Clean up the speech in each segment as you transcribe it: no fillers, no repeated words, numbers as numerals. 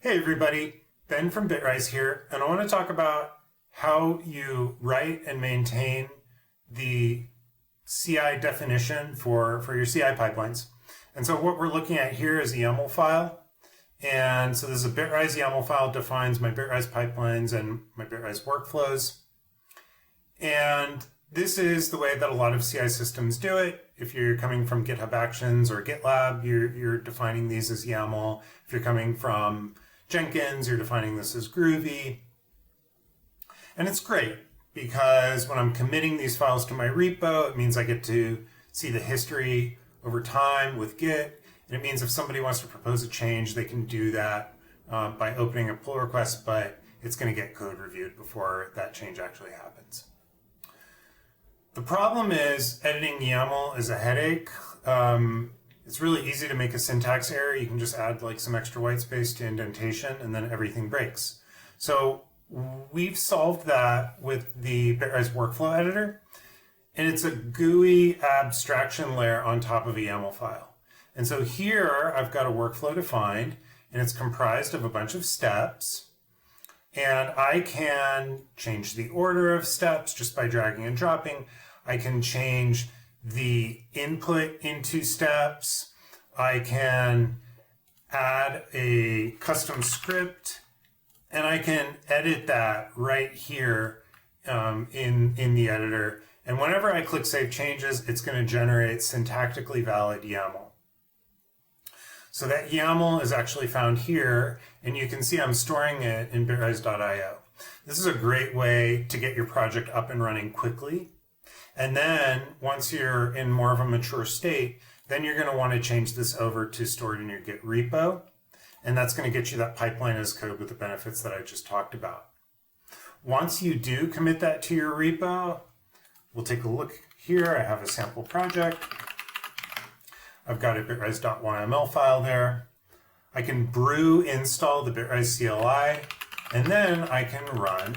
Hey everybody, Ben from Bitrise here, and I want to talk about how you write and maintain the CI definition for your CI pipelines. And so what we're looking at here is a YAML file. And so this is a Bitrise YAML file, defines my Bitrise pipelines and my Bitrise workflows. And this is the way that a lot of CI systems do it. If you're coming from GitHub Actions or GitLab, you're defining these as YAML. If you're coming from Jenkins, you're defining this as Groovy. And it's great because when I'm committing these files to my repo, it means I get to see the history over time with Git. And it means if somebody wants to propose a change, they can do that by opening a pull request, but it's going to get code reviewed before that change actually happens. The problem is editing YAML is a headache. It's really easy to make a syntax error. You can just add like some extra white space to indentation and then everything breaks. So we've solved that with the Bitrise Workflow Editor, and it's a GUI abstraction layer on top of a YAML file. And so here I've got a workflow defined, and it's comprised of a bunch of steps. And I can change the order of steps just by dragging and dropping. I can change the input into steps. I can add a custom script, and I can edit that right here in the editor. And whenever I click Save Changes, it's going to generate syntactically valid YAML. So that YAML is actually found here, and you can see I'm storing it in bitrise.io. This is a great way to get your project up and running quickly. And then once you're in more of a mature state, then you're going to want to change this over to stored in your Git repo. And that's going to get you that pipeline as code with the benefits that I just talked about. Once you do commit that to your repo, we'll take a look here. I have a sample project. I've got a bitrise.yml file there. I can brew install the Bitrise CLI, and then I can run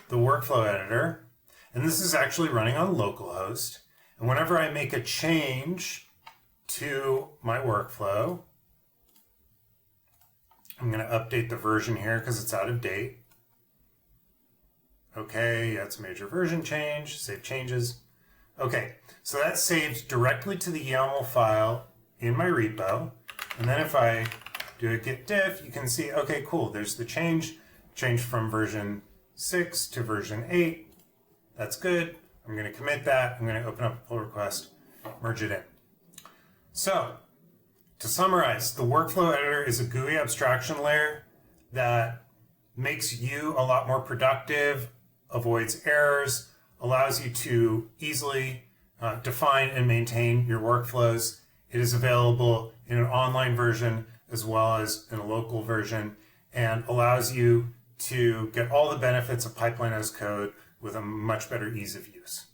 the workflow editor. And this is actually running on localhost. And whenever I make a change to my workflow, I'm going to update the version here because it's out of date. Okay, that's a major version change, save changes. Okay, so that saves directly to the YAML file in my repo. And then if I do a git diff, you can see, okay, cool, there's the change from version 6 to version 8. That's good. I'm going to commit that. I'm going to open up a pull request, merge it in. So, to summarize, the workflow editor is a GUI abstraction layer that makes you a lot more productive, avoids errors, allows you to easily define and maintain your workflows. It is available in an online version as well as in a local version, and allows you to get all the benefits of pipeline as code with a much better ease of use.